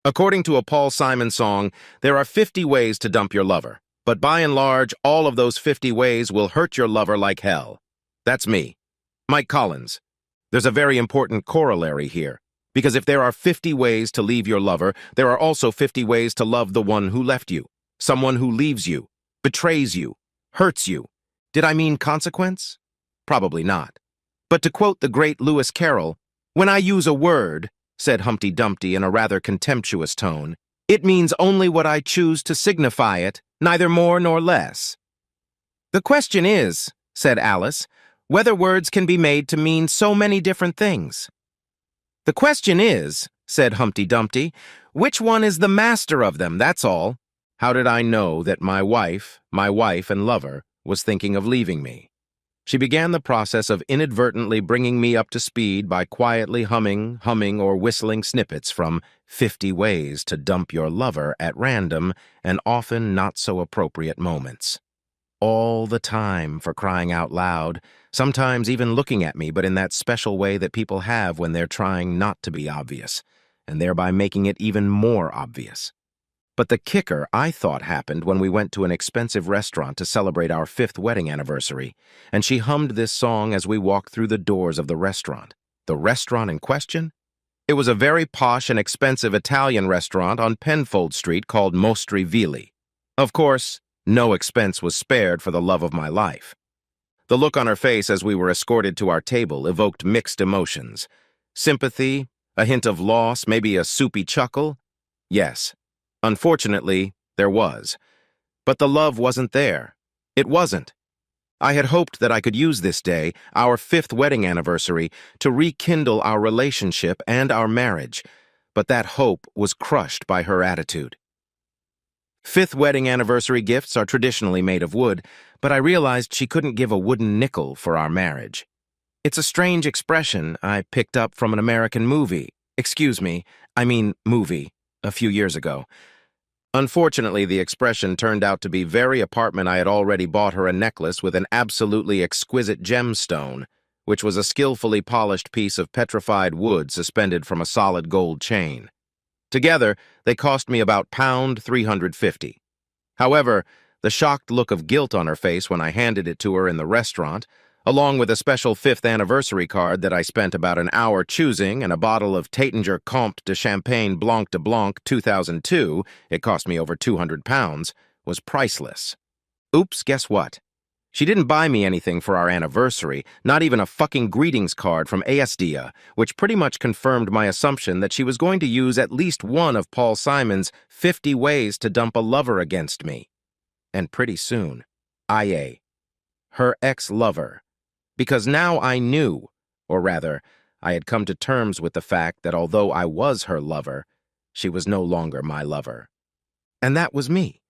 According to a Paul Simon song, there are 50 ways to dump your lover, but by and large, all of those 50 ways will hurt your lover like hell. That's me, Mike Collins. There's a very important corollary here, because if there are 50 ways to leave your lover, there are also 50 ways to love the one who left you, someone who leaves you, betrays you, hurts you. Did I mean consequence? Probably not. But to quote the great Lewis Carroll, "When I use a word," said Humpty Dumpty in a rather contemptuous tone, "it means only what I choose to signify it, neither more nor less." "The question is," said Alice, "whether words can be made to mean so many different things." "The question is," said Humpty Dumpty, "which one is the master of them, that's all." How did I know that my wife and lover, was thinking of leaving me? She began the process of inadvertently bringing me up to speed by quietly humming or whistling snippets from 50 Ways to Dump Your Lover at random and often not so appropriate moments. All the time, for crying out loud, sometimes even looking at me, but in that special way that people have when they're trying not to be obvious, and thereby making it even more obvious. But the kicker, I thought, happened when we went to an expensive restaurant to celebrate our 5th wedding anniversary, and she hummed this song as we walked through the doors of the restaurant. The restaurant in question? It was a very posh and expensive Italian restaurant on Penfold Street called Mostri Vili. Of course, no expense was spared for the love of my life. The look on her face as we were escorted to our table evoked mixed emotions. Sympathy, a hint of loss, maybe a soupy chuckle. Yes. Unfortunately, there was. But the love wasn't there. It wasn't. I had hoped that I could use this day, our 5th wedding anniversary, to rekindle our relationship and our marriage, but that hope was crushed by her attitude. 5th wedding anniversary gifts are traditionally made of wood, but I realized she couldn't give a wooden nickel for our marriage. It's a strange expression I picked up from an American movie. Movie, a few years ago. Unfortunately, the expression turned out to be very apartment I had already bought her a necklace with an absolutely exquisite gemstone, which was a skillfully polished piece of petrified wood suspended from a solid gold chain. Together, they cost me about £350. However, the shocked look of guilt on her face when I handed it to her in the restaurant, along with a special 5th anniversary card that I spent about an hour choosing and a bottle of Taittinger Comte de Champagne Blanc de Blanc 2002, it cost me over £200, was priceless. Oops, guess what? She didn't buy me anything for our anniversary, not even a fucking greetings card from ASDA, which pretty much confirmed my assumption that she was going to use at least one of Paul Simon's 50 Ways to Dump a Lover against me. And pretty soon, IA, her ex-lover. Because now I knew, or rather, I had come to terms with the fact that although I was her lover, she was no longer my lover. And that was me.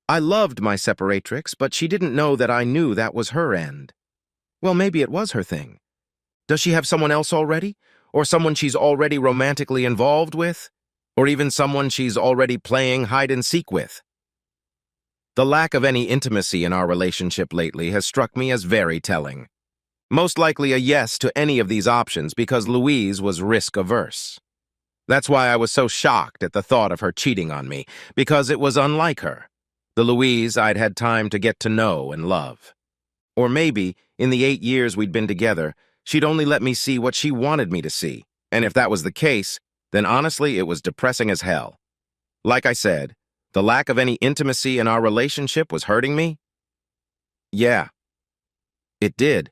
I loved my separatrix, but she didn't know that I knew that was her end. Well, maybe it was her thing. Does she have someone else already? Or someone she's already romantically involved with? Or even someone she's already playing hide-and-seek with? The lack of any intimacy in our relationship lately has struck me as very telling. Most likely a yes to any of these options because Louise was risk-averse. That's why I was so shocked at the thought of her cheating on me, because it was unlike her, the Louise I'd had time to get to know and love. Or maybe, in the 8 years we'd been together, she'd only let me see what she wanted me to see, and if that was the case, then honestly it was depressing as hell. Like I said, the lack of any intimacy in our relationship was hurting me. Yeah, it did.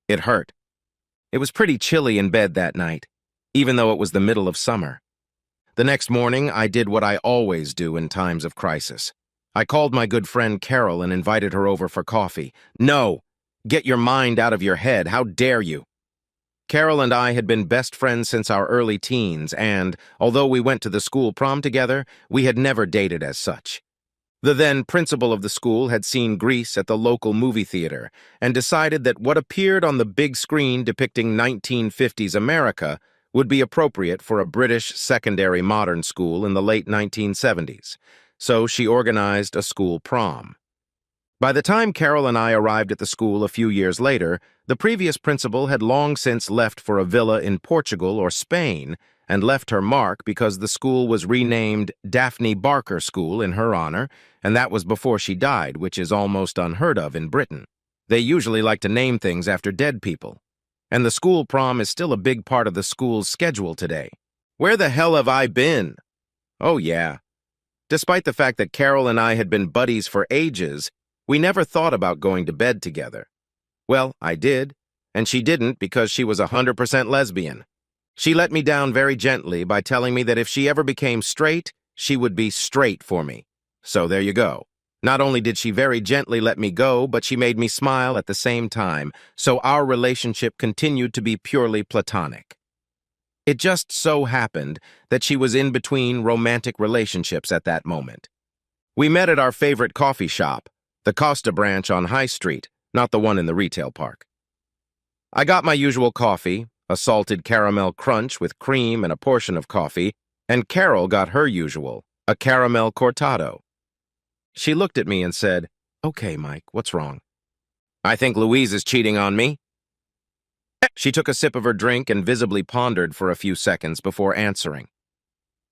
It hurt. It was pretty chilly in bed that night, even though it was the middle of summer. The next morning, I did what I always do in times of crisis. I called my good friend Carol and invited her over for coffee. No! Get your mind out of your head, how dare you! Carol and I had been best friends since our early teens, and, although we went to the school prom together, we had never dated as such. The then principal of the school had seen Grease at the local movie theater and decided that what appeared on the big screen depicting 1950s America would be appropriate for a British secondary modern school in the late 1970s, so she organized a school prom. By the time Carol and I arrived at the school a few years later, the previous principal had long since left for a villa in Portugal or Spain and left her mark because the school was renamed Daphne Barker School in her honor, and that was before she died, which is almost unheard of in Britain. They usually like to name things after dead people. And the school prom is still a big part of the school's schedule today. Where the hell have I been? Oh yeah. Despite the fact that Carol and I had been buddies for ages, we never thought about going to bed together. Well, I did, and she didn't because she was 100% lesbian. She let me down very gently by telling me that if she ever became straight, she would be straight for me. So there you go. Not only did she very gently let me go, but she made me smile at the same time, so our relationship continued to be purely platonic. It just so happened that she was in between romantic relationships at that moment. We met at our favorite coffee shop, the Costa branch on High Street, not the one in the retail park. I got my usual coffee, a salted caramel crunch with cream and a portion of coffee, and Carol got her usual, a caramel cortado. She looked at me and said, "Okay, Mike, what's wrong?" "I think Louise is cheating on me." She took a sip of her drink and visibly pondered for a few seconds before answering.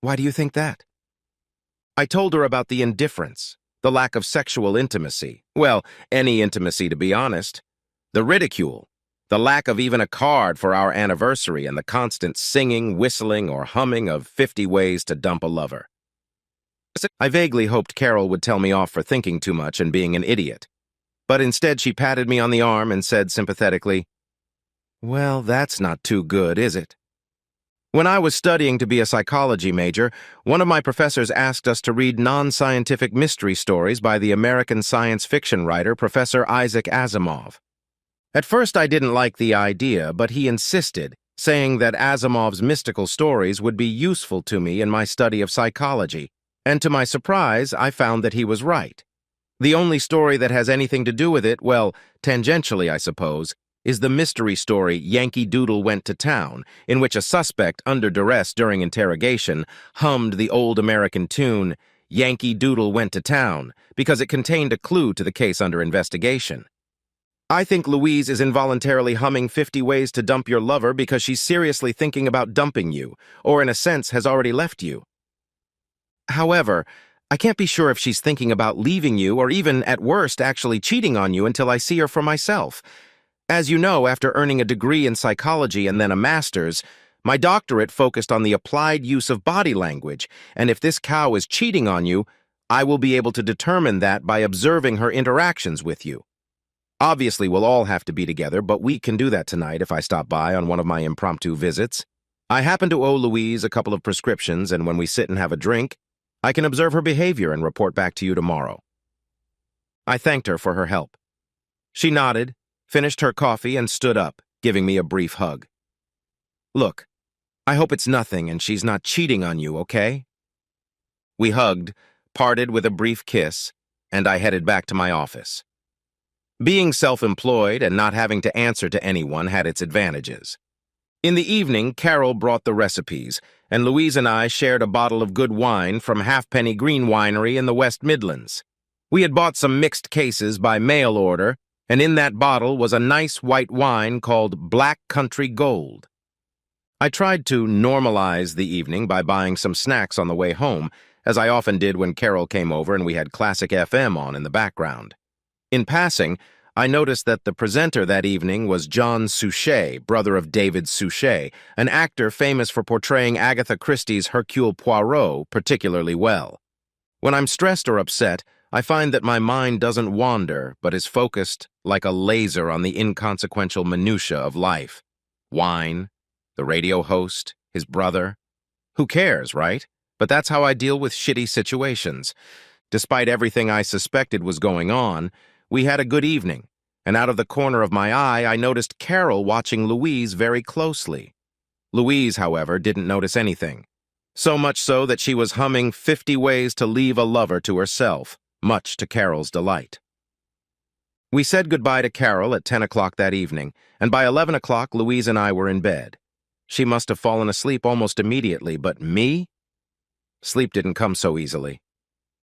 "Why do you think that?" I told her about the indifference, the lack of sexual intimacy, well, any intimacy to be honest, the ridicule, the lack of even a card for our anniversary, and the constant singing, whistling, or humming of 50 ways to dump a lover. I vaguely hoped Carol would tell me off for thinking too much and being an idiot, but instead she patted me on the arm and said sympathetically, "Well, that's not too good, is it?" When I was studying to be a psychology major, one of my professors asked us to read non-scientific mystery stories by the American science fiction writer Professor Isaac Asimov. At first I didn't like the idea, but he insisted, saying that Asimov's mystical stories would be useful to me in my study of psychology, and to my surprise, I found that he was right. The only story that has anything to do with it, well, tangentially I suppose, is the mystery story Yankee Doodle Went to Town, in which a suspect under duress during interrogation hummed the old American tune, "Yankee Doodle Went to Town," because it contained a clue to the case under investigation. I think Louise is involuntarily humming 50 ways to dump your lover because she's seriously thinking about dumping you, or in a sense has already left you. However, I can't be sure if she's thinking about leaving you or even, at worst, actually cheating on you until I see her for myself. As you know, after earning a degree in psychology and then a master's, my doctorate focused on the applied use of body language, and if this cow is cheating on you, I will be able to determine that by observing her interactions with you. Obviously, we'll all have to be together, but we can do that tonight if I stop by on one of my impromptu visits. I happen to owe Louise a couple of prescriptions, and when we sit and have a drink, I can observe her behavior and report back to you tomorrow. I thanked her for her help. She nodded, finished her coffee, and stood up, giving me a brief hug. "Look, I hope it's nothing and she's not cheating on you, okay?" We hugged, parted with a brief kiss, and I headed back to my office. Being self-employed and not having to answer to anyone had its advantages. In the evening, Carol brought the recipes, and Louise and I shared a bottle of good wine from Halfpenny Green Winery in the West Midlands. We had bought some mixed cases by mail order, and in that bottle was a nice white wine called Black Country Gold. I tried to normalize the evening by buying some snacks on the way home, as I often did when Carol came over and we had classic FM on in the background. In passing, I noticed that the presenter that evening was John Suchet, brother of David Suchet, an actor famous for portraying Agatha Christie's Hercule Poirot particularly well. When I'm stressed or upset, I find that my mind doesn't wander, but is focused like a laser on the inconsequential minutiae of life. Wine, the radio host, his brother. Who cares, right? But that's how I deal with shitty situations. Despite everything I suspected was going on, we had a good evening, and out of the corner of my eye, I noticed Carol watching Louise very closely. Louise, however, didn't notice anything. So much so that she was humming 50 ways to leave a lover to herself, much to Carol's delight. We said goodbye to Carol at 10 o'clock that evening, and by 11 o'clock, Louise and I were in bed. She must have fallen asleep almost immediately, but me? Sleep didn't come so easily.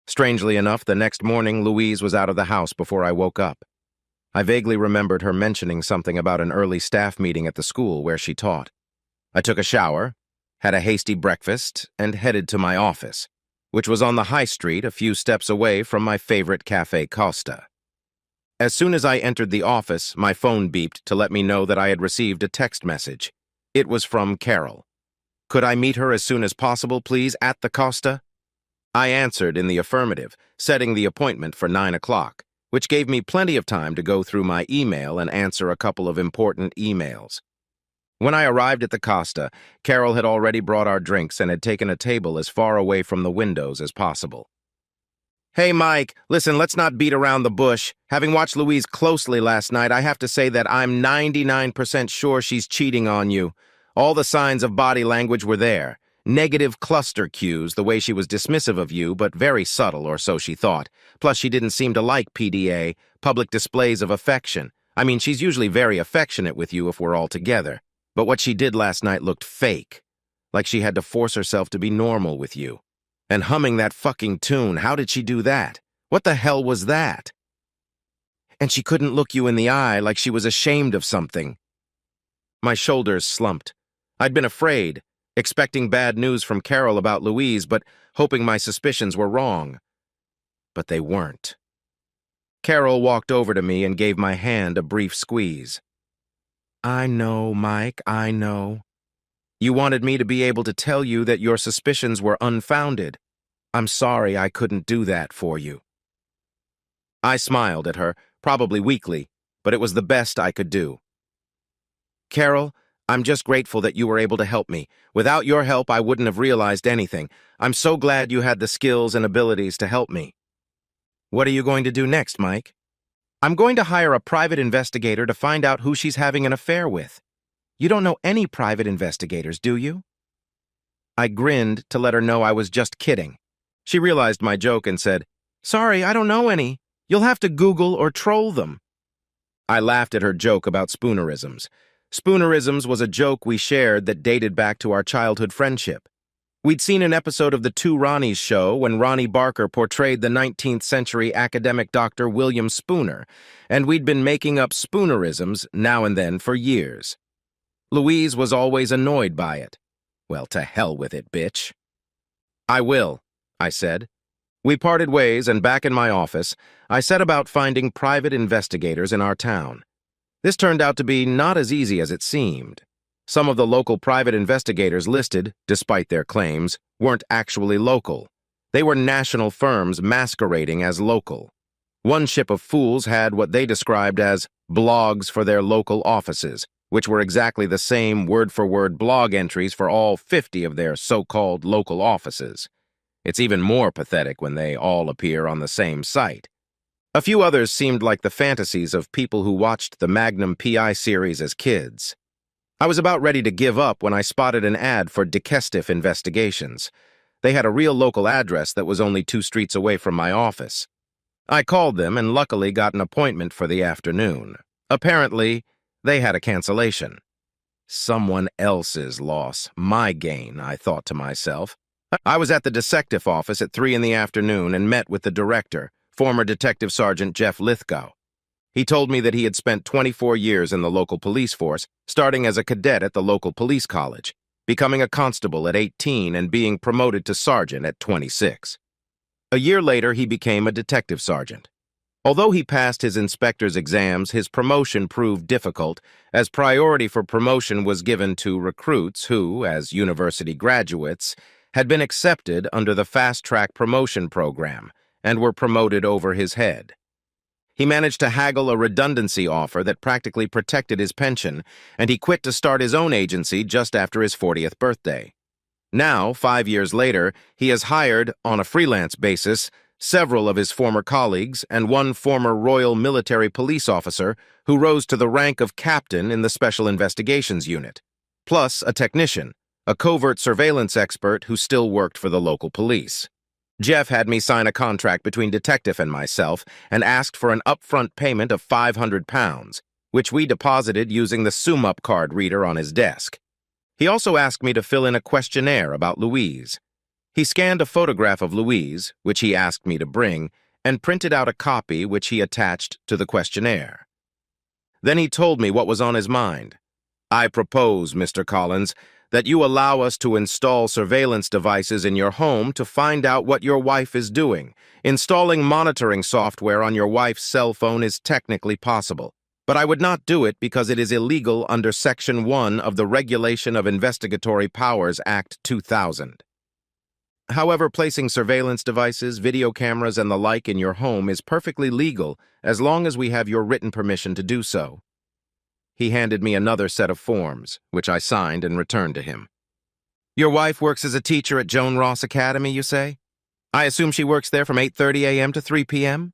Strangely enough, the next morning, Louise was out of the house before I woke up. I vaguely remembered her mentioning something about an early staff meeting at the school where she taught. I took a shower, had a hasty breakfast, and headed to my office, which was on the high street a few steps away from my favorite Cafe Costa. As soon as I entered the office, my phone beeped to let me know that I had received a text message. It was from Carol. Could I meet her as soon as possible, please, at the Costa? I answered in the affirmative, setting the appointment for 9 o'clock, which gave me plenty of time to go through my email and answer a couple of important emails. When I arrived at the Costa, Carol had already brought our drinks and had taken a table as far away from the windows as possible. Hey, Mike, listen, let's not beat around the bush. Having watched Louise closely last night, I have to say that I'm 99% sure she's cheating on you. All the signs of body language were there. Negative cluster cues, the way she was dismissive of you, but very subtle, or so she thought. Plus, she didn't seem to like PDA, public displays of affection. I mean, she's usually very affectionate with you if we're all together. But what she did last night looked fake, like she had to force herself to be normal with you. And humming that fucking tune, how did she do that? What the hell was that? And she couldn't look you in the eye like she was ashamed of something. My shoulders slumped. I'd been afraid, expecting bad news from Carol about Louise, but hoping my suspicions were wrong. But they weren't. Carol walked over to me and gave my hand a brief squeeze. I know, Mike, I know. You wanted me to be able to tell you that your suspicions were unfounded. I'm sorry I couldn't do that for you. I smiled at her, probably weakly, but it was the best I could do. Carol, I'm just grateful that you were able to help me. Without your help, I wouldn't have realized anything. I'm so glad you had the skills and abilities to help me. What are you going to do next, Mike? I'm going to hire a private investigator to find out who she's having an affair with. You don't know any private investigators, do you? I grinned to let her know I was just kidding. She realized my joke and said, Sorry, I don't know any. You'll have to Google or troll them. I laughed at her joke about spoonerisms. Spoonerisms was a joke we shared that dated back to our childhood friendship. We'd seen an episode of the Two Ronnies show when Ronnie Barker portrayed the 19th century academic Dr. William Spooner, and we'd been making up spoonerisms now and then for years. Louise was always annoyed by it. Well, to hell with it, bitch. I will, I said. We parted ways, and back in my office, I set about finding private investigators in our town. This turned out to be not as easy as it seemed. Some of the local private investigators listed, despite their claims, weren't actually local. They were national firms masquerading as local. One ship of fools had what they described as blogs for their local offices, which were exactly the same word-for-word blog entries for all 50 of their so-called local offices. It's even more pathetic when they all appear on the same site. A few others seemed like the fantasies of people who watched the Magnum P.I. series as kids. I was about ready to give up when I spotted an ad for Detective Investigations. They had a real local address that was only 2 streets away from my office. I called them and luckily got an appointment for the afternoon. Apparently, they had a cancellation. Someone else's loss, my gain, I thought to myself. I was at the detective office at 3 in the afternoon and met with the director, former Detective Sergeant Jeff Lithgow. He told me that he had spent 24 years in the local police force, starting as a cadet at the local police college, becoming a constable at 18 and being promoted to sergeant at 26. A year later, he became a detective sergeant. Although he passed his inspector's exams, his promotion proved difficult, as priority for promotion was given to recruits who, as university graduates, had been accepted under the fast-track promotion program and were promoted over his head. He managed to haggle a redundancy offer that practically protected his pension, and he quit to start his own agency just after his 40th birthday. Now, 5 years later, he has hired, on a freelance basis, several of his former colleagues and one former Royal Military Police officer who rose to the rank of captain in the Special Investigations Unit, plus a technician, a covert surveillance expert who still worked for the local police. Jeff had me sign a contract between Detective and myself and asked for an upfront payment of £500, which we deposited using the SumUp card reader on his desk. He also asked me to fill in a questionnaire about Louise. He scanned a photograph of Louise, which he asked me to bring, and printed out a copy which he attached to the questionnaire. Then he told me what was on his mind. I propose, Mr. Collins, that you allow us to install surveillance devices in your home to find out what your wife is doing. Installing monitoring software on your wife's cell phone is technically possible, but I would not do it because it is illegal under Section 1 of the Regulation of Investigatory Powers Act 2000. However, placing surveillance devices, video cameras, and the like in your home is perfectly legal as long as we have your written permission to do so. He handed me another set of forms, which I signed and returned to him. Your wife works as a teacher at Joan Ross Academy, you say? I assume she works there from 8:30 a.m. to 3 p.m.?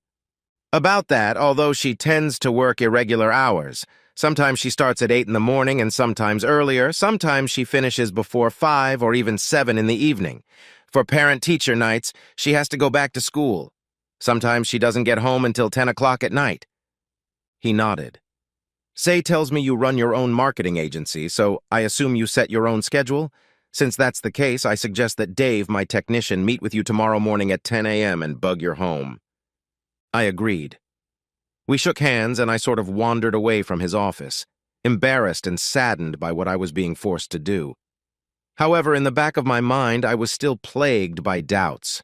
About that, although she tends to work irregular hours. Sometimes she starts at 8 in the morning and sometimes earlier. Sometimes she finishes before 5 or even 7 in the evening. For parent-teacher nights, she has to go back to school. Sometimes she doesn't get home until 10 o'clock at night. He nodded. Say tells me you run your own marketing agency, so I assume you set your own schedule? Since that's the case, I suggest that Dave, my technician, meet with you tomorrow morning at 10 a.m. and bug your home. I agreed. We shook hands and I sort of wandered away from his office, embarrassed and saddened by what I was being forced to do. However, in the back of my mind, I was still plagued by doubts.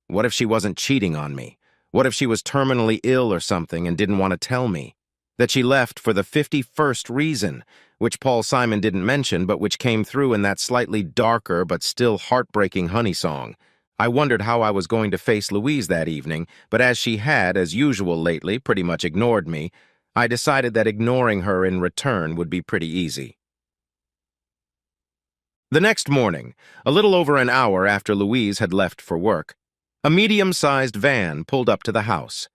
What if she wasn't cheating on me? What if she was terminally ill or something and didn't want to tell me? That she left for the 51st reason, which Paul Simon didn't mention, but which came through in that slightly darker but still heartbreaking Honey song. I wondered how I was going to face Louise that evening, but as she had, as usual lately, pretty much ignored me, I decided that ignoring her in return would be pretty easy. The next morning, a little over an hour after Louise had left for work, a medium-sized van pulled up to the house.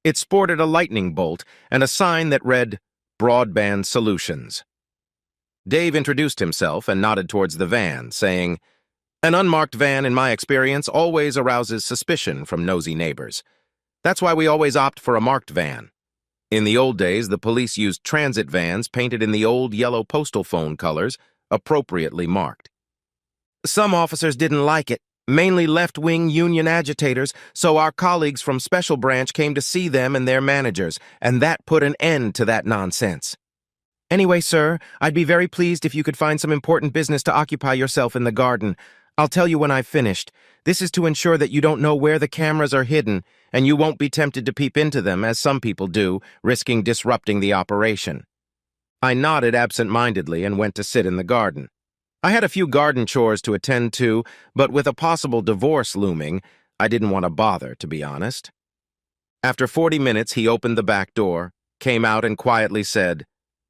It sported a lightning bolt and a sign that read, Broadband Solutions. Dave introduced himself and nodded towards the van, saying, An unmarked van, in my experience, always arouses suspicion from nosy neighbors. That's why we always opt for a marked van. In the old days, the police used transit vans painted in the old yellow postal phone colors, appropriately marked. Some officers didn't like it, mainly left-wing union agitators, so our colleagues from Special Branch came to see them and their managers, and that put an end to that nonsense. Anyway, sir, I'd be very pleased if you could find some important business to occupy yourself in the garden. I'll tell you when I've finished. This is to ensure that you don't know where the cameras are hidden, and you won't be tempted to peep into them, as some people do, risking disrupting the operation. I nodded absent-mindedly and went to sit in the garden. I had a few garden chores to attend to, but with a possible divorce looming, I didn't want to bother, to be honest. After 40 minutes, he opened the back door, came out and quietly said,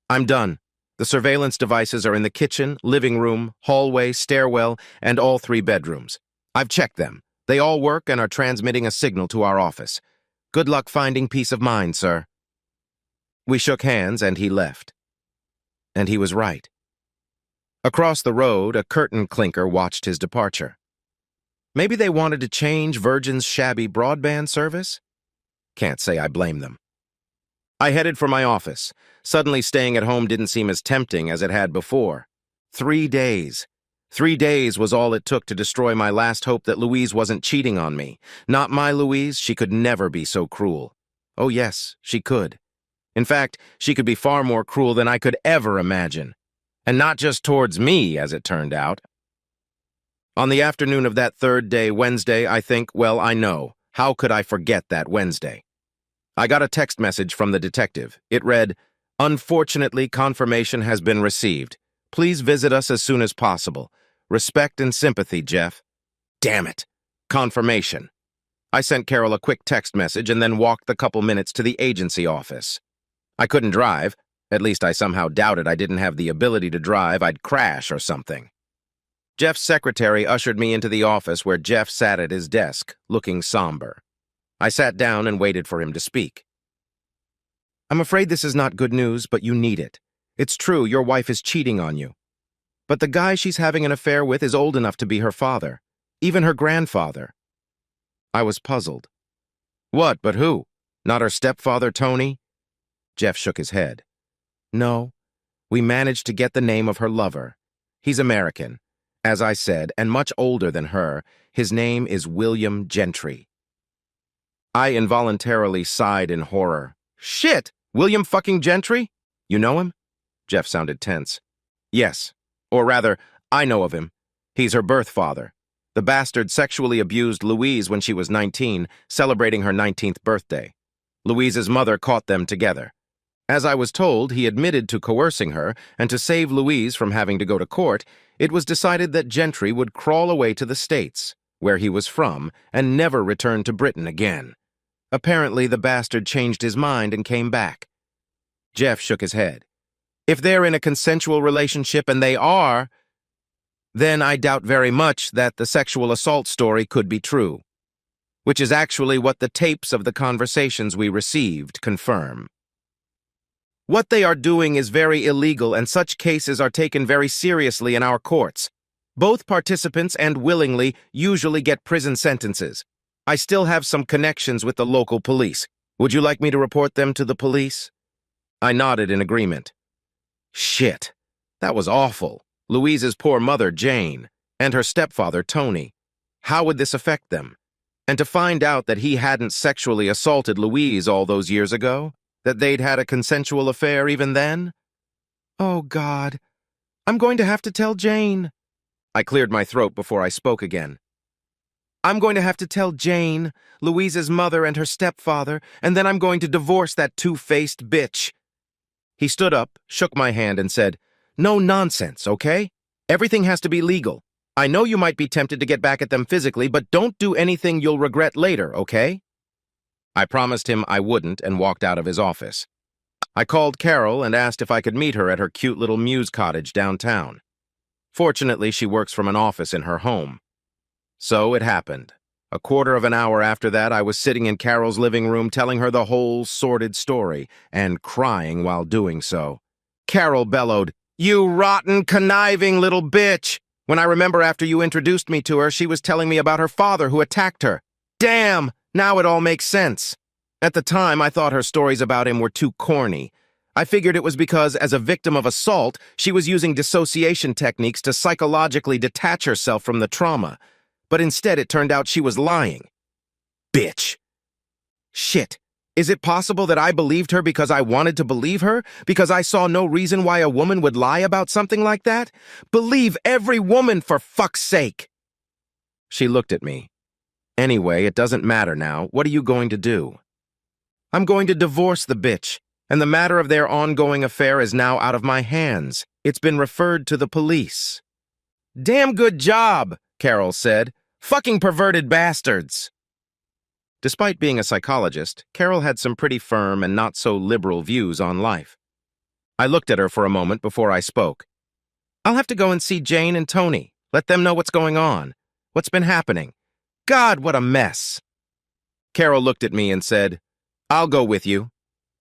I'm done. The surveillance devices are in the kitchen, living room, hallway, stairwell, and all 3 bedrooms. I've checked them. They all work and are transmitting a signal to our office. Good luck finding peace of mind, sir. We shook hands and he left. And he was right. Across the road, a curtain clinker watched his departure. Maybe they wanted to change Virgin's shabby broadband service? Can't say I blame them. I headed for my office. Suddenly staying at home didn't seem as tempting as it had before. 3 days. 3 days was all it took to destroy my last hope that Louise wasn't cheating on me. Not my Louise, she could never be so cruel. Oh yes, she could. In fact, she could be far more cruel than I could ever imagine. And not just towards me, as it turned out. On the afternoon of that 3rd day, Wednesday, I think, well, I know. How could I forget that Wednesday? I got a text message from the detective. It read, Unfortunately, confirmation has been received. Please visit us as soon as possible. Respect and sympathy, Jeff. Damn it. Confirmation. I sent Carol a quick text message and then walked the couple minutes to the agency office. I couldn't drive. At least I somehow doubted I didn't have the ability to drive. I'd crash or something. Jeff's secretary ushered me into the office where Jeff sat at his desk, looking somber. I sat down and waited for him to speak. I'm afraid this is not good news, but you need it. It's true, your wife is cheating on you. But the guy she's having an affair with is old enough to be her father, even her grandfather. I was puzzled. What, but who? Not her stepfather, Tony? Jeff shook his head. No, we managed to get the name of her lover. He's American, as I said, and much older than her. His name is William Gentry. I involuntarily sighed in horror. Shit! William fucking Gentry? You know him? Jeff sounded tense. Yes. Or rather, I know of him. He's her birth father. The bastard sexually abused Louise when she was 19, celebrating her 19th birthday. Louise's mother caught them together. As I was told, he admitted to coercing her, and to save Louise from having to go to court, it was decided that Gentry would crawl away to the States, where he was from, and never return to Britain again. Apparently, the bastard changed his mind and came back. Jeff shook his head. If they're in a consensual relationship, and they are, then I doubt very much that the sexual assault story could be true, which is actually what the tapes of the conversations we received confirm. What they are doing is very illegal, and such cases are taken very seriously in our courts. Both participants and willingly usually get prison sentences. I still have some connections with the local police. Would you like me to report them to the police? I nodded in agreement. Shit, that was awful. Louise's poor mother, Jane, and her stepfather, Tony. How would this affect them? And to find out that he hadn't sexually assaulted Louise all those years ago? That they'd had a consensual affair even then? Oh, God. I'm going to have to tell Jane. I cleared my throat before I spoke again. I'm going to have to tell Jane, Louise's mother and her stepfather, and then I'm going to divorce that two-faced bitch. He stood up, shook my hand, and said, No nonsense, okay? Everything has to be legal. I know you might be tempted to get back at them physically, but don't do anything you'll regret later, okay? I promised him I wouldn't and walked out of his office. I called Carol and asked if I could meet her at her cute little Muse cottage downtown. Fortunately, she works from an office in her home. So it happened. A quarter of an hour after that, I was sitting in Carol's living room telling her the whole sordid story and crying while doing so. Carol bellowed, You rotten, conniving little bitch! When I remember after you introduced me to her, she was telling me about her father who attacked her. Damn! Now it all makes sense. At the time, I thought her stories about him were too corny. I figured it was because, as a victim of assault, she was using dissociation techniques to psychologically detach herself from the trauma. But instead, it turned out she was lying. Bitch. Shit. Is it possible that I believed her because I wanted to believe her? Because I saw no reason why a woman would lie about something like that? Believe every woman, for fuck's sake! She looked at me. Anyway, it doesn't matter now. What are you going to do? I'm going to divorce the bitch, and the matter of their ongoing affair is now out of my hands. It's been referred to the police. Damn good job, Carol said. Fucking perverted bastards. Despite being a psychologist, Carol had some pretty firm and not so liberal views on life. I looked at her for a moment before I spoke. I'll have to go and see Jane and Tony. Let them know what's going on. What's been happening. God, what a mess. Carol looked at me and said, I'll go with you.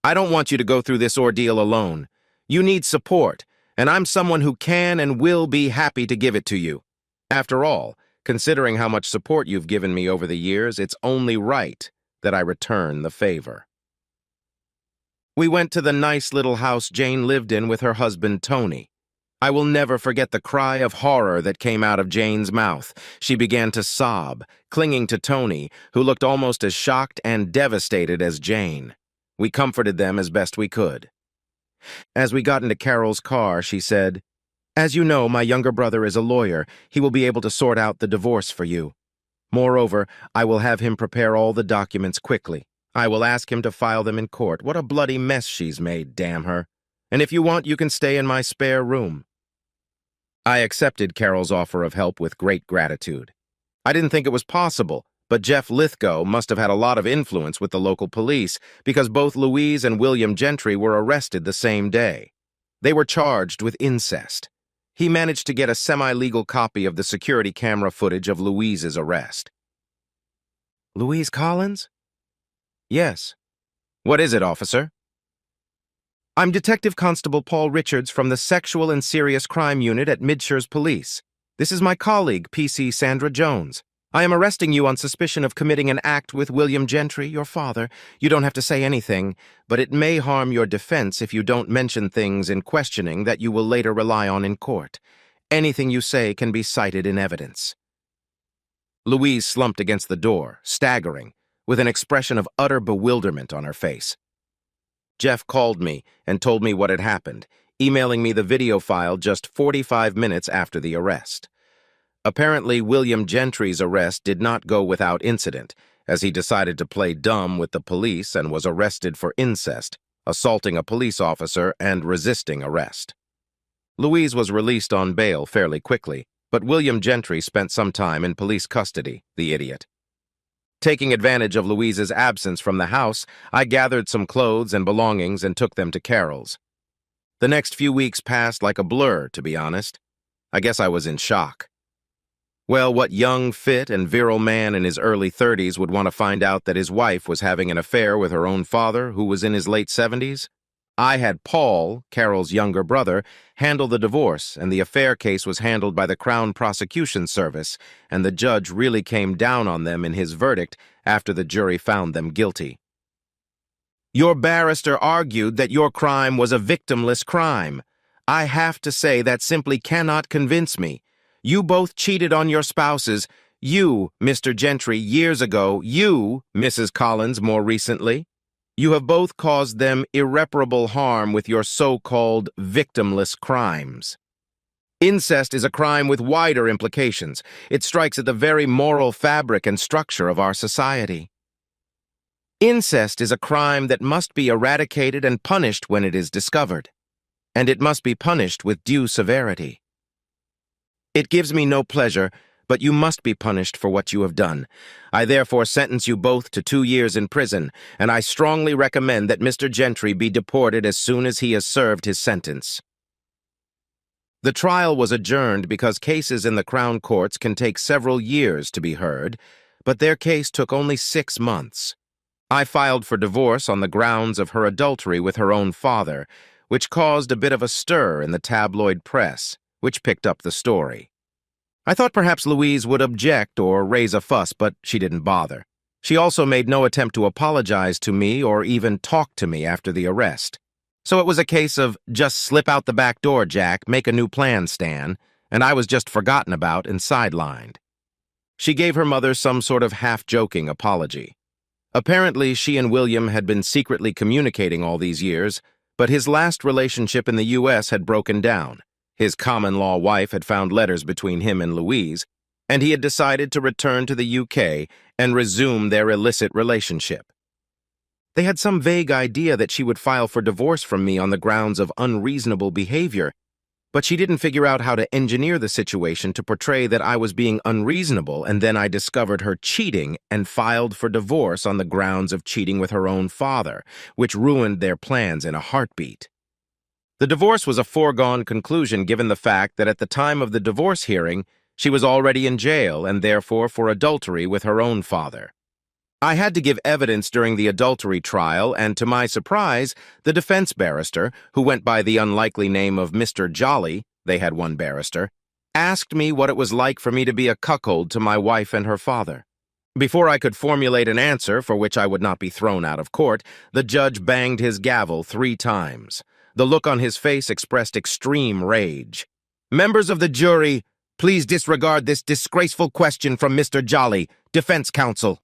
I don't want you to go through this ordeal alone. You need support, and I'm someone who can and will be happy to give it to you. After all, considering how much support you've given me over the years, it's only right that I return the favor. We went to the nice little house Jane lived in with her husband, Tony. I will never forget the cry of horror that came out of Jane's mouth. She began to sob, clinging to Tony, who looked almost as shocked and devastated as Jane. We comforted them as best we could. As we got into Carol's car, she said, As you know, my younger brother is a lawyer. He will be able to sort out the divorce for you. Moreover, I will have him prepare all the documents quickly. I will ask him to file them in court. What a bloody mess she's made, damn her. And if you want, you can stay in my spare room. I accepted Carol's offer of help with great gratitude. I didn't think it was possible, but Jeff Lithgow must have had a lot of influence with the local police because both Louise and William Gentry were arrested the same day. They were charged with incest. He managed to get a semi-legal copy of the security camera footage of Louise's arrest. Louise Collins? Yes. What is it, officer? I'm Detective Constable Paul Richards from the Sexual and Serious Crime Unit at Midshires Police. This is my colleague, PC Sandra Jones. I am arresting you on suspicion of committing an act with William Gentry, your father. You don't have to say anything, but it may harm your defense if you don't mention things in questioning that you will later rely on in court. Anything you say can be cited in evidence. Louise slumped against the door, staggering, with an expression of utter bewilderment on her face. Jeff called me and told me what had happened, emailing me the video file just 45 minutes after the arrest. Apparently, William Gentry's arrest did not go without incident, as he decided to play dumb with the police and was arrested for incest, assaulting a police officer, and resisting arrest. Louise was released on bail fairly quickly, but William Gentry spent some time in police custody, the idiot. Taking advantage of Louise's absence from the house, I gathered some clothes and belongings and took them to Carol's. The next few weeks passed like a blur, to be honest. I guess I was in shock. Well, what young, fit, and virile man in his early 30s would want to find out that his wife was having an affair with her own father, who was in his late 70s? I had Paul, Carol's younger brother, handle the divorce, and the affair case was handled by the Crown Prosecution Service, and the judge really came down on them in his verdict after the jury found them guilty. Your barrister argued that your crime was a victimless crime. I have to say that simply cannot convince me. You both cheated on your spouses. You, Mr. Gentry, years ago. You, Mrs. Collins, more recently. You have both caused them irreparable harm with your so-called victimless crimes. Incest is a crime with wider implications. It strikes at the very moral fabric and structure of our society. Incest is a crime that must be eradicated and punished when it is discovered, and it must be punished with due severity. It gives me no pleasure, but you must be punished for what you have done. I therefore sentence you both to 2 years in prison, and I strongly recommend that Mr. Gentry be deported as soon as he has served his sentence. The trial was adjourned because cases in the Crown Courts can take several years to be heard, but their case took only 6 months. I filed for divorce on the grounds of her adultery with her own father, which caused a bit of a stir in the tabloid press, which picked up the story. I thought perhaps Louise would object or raise a fuss, but she didn't bother. She also made no attempt to apologize to me or even talk to me after the arrest. So it was a case of just slip out the back door, Jack, make a new plan, Stan, and I was just forgotten about and sidelined. She gave her mother some sort of half-joking apology. Apparently, she and William had been secretly communicating all these years, but his last relationship in the U.S. had broken down. His common-law wife had found letters between him and Louise, and he had decided to return to the UK and resume their illicit relationship. They had some vague idea that she would file for divorce from me on the grounds of unreasonable behavior, but she didn't figure out how to engineer the situation to portray that I was being unreasonable, and then I discovered her cheating and filed for divorce on the grounds of cheating with her own father, which ruined their plans in a heartbeat. The divorce was a foregone conclusion given the fact that at the time of the divorce hearing, she was already in jail and therefore for adultery with her own father. I had to give evidence during the adultery trial, and to my surprise, the defense barrister, who went by the unlikely name of Mr. Jolly, they had one barrister, asked me what it was like for me to be a cuckold to my wife and her father. Before I could formulate an answer for which I would not be thrown out of court, the judge banged his gavel 3 times. The look on his face expressed extreme rage. Members of the jury, please disregard this disgraceful question from Mr. Jolly, defense counsel.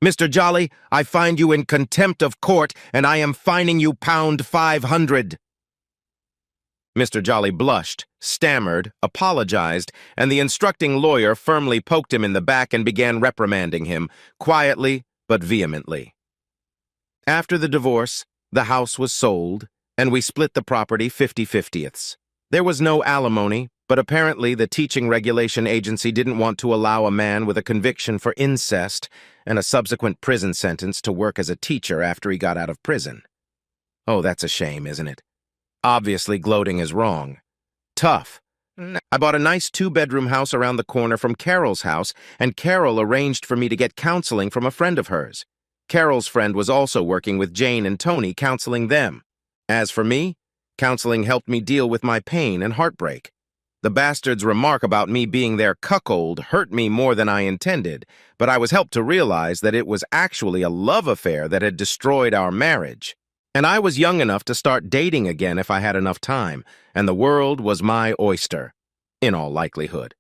Mr. Jolly, I find you in contempt of court, and I am fining you £500. Mr. Jolly blushed, stammered, apologized, and the instructing lawyer firmly poked him in the back and began reprimanding him, quietly but vehemently. After the divorce, the house was sold, and we split the property 50/50ths. There was no alimony, but apparently the teaching regulation agency didn't want to allow a man with a conviction for incest and a subsequent prison sentence to work as a teacher after he got out of prison. Oh, that's a shame, isn't it? Obviously, gloating is wrong. Tough. I bought a nice 2-bedroom house around the corner from Carol's house, and Carol arranged for me to get counseling from a friend of hers. Carol's friend was also working with Jane and Tony, counseling them. As for me, counseling helped me deal with my pain and heartbreak. The bastard's remark about me being their cuckold hurt me more than I intended, but I was helped to realize that it was actually a love affair that had destroyed our marriage. And I was young enough to start dating again if I had enough time, and the world was my oyster, in all likelihood.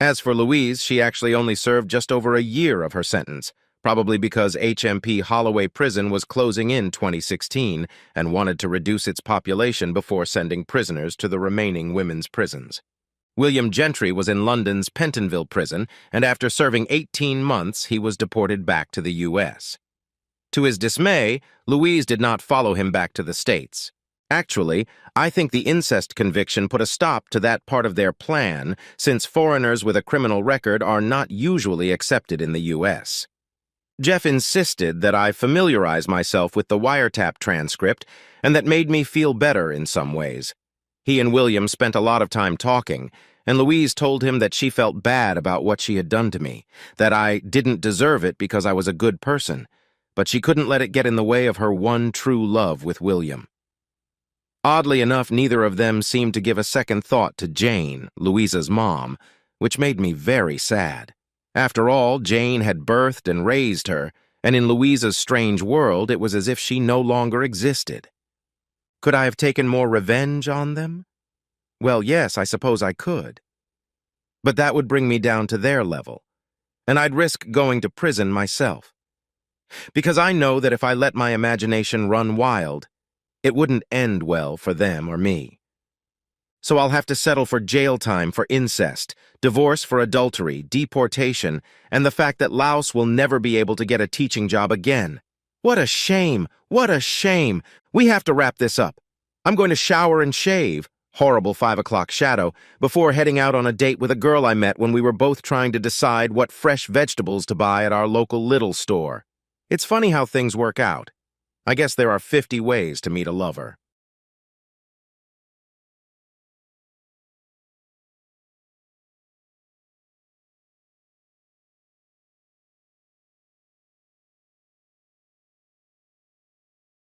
As for Louise, she actually only served just over a year of her sentence, probably because HMP Holloway Prison was closing in 2016 and wanted to reduce its population before sending prisoners to the remaining women's prisons. William Gentry was in London's Pentonville prison, and after serving 18 months, he was deported back to the U.S. To his dismay, Louise did not follow him back to the States. Actually, I think the incest conviction put a stop to that part of their plan, since foreigners with a criminal record are not usually accepted in the U.S. Jeff insisted that I familiarize myself with the wiretap transcript, and that made me feel better in some ways. He and William spent a lot of time talking, and Louise told him that she felt bad about what she had done to me, that I didn't deserve it because I was a good person, but she couldn't let it get in the way of her one true love with William. Oddly enough, neither of them seemed to give a second thought to Jane, Louisa's mom, which made me very sad. After all, Jane had birthed and raised her, and in Louisa's strange world, it was as if she no longer existed. Could I have taken more revenge on them? Well, yes, I suppose I could. But that would bring me down to their level, and I'd risk going to prison myself. Because I know that if I let my imagination run wild, it wouldn't end well for them or me. So I'll have to settle for jail time for incest, divorce for adultery, deportation, and the fact that Laos will never be able to get a teaching job again. What a shame! What a shame! We have to wrap this up. I'm going to shower and shave, horrible 5 o'clock shadow, before heading out on a date with a girl I met when we were both trying to decide what fresh vegetables to buy at our local Lidl store. It's funny how things work out. I guess there are 50 ways to meet a lover.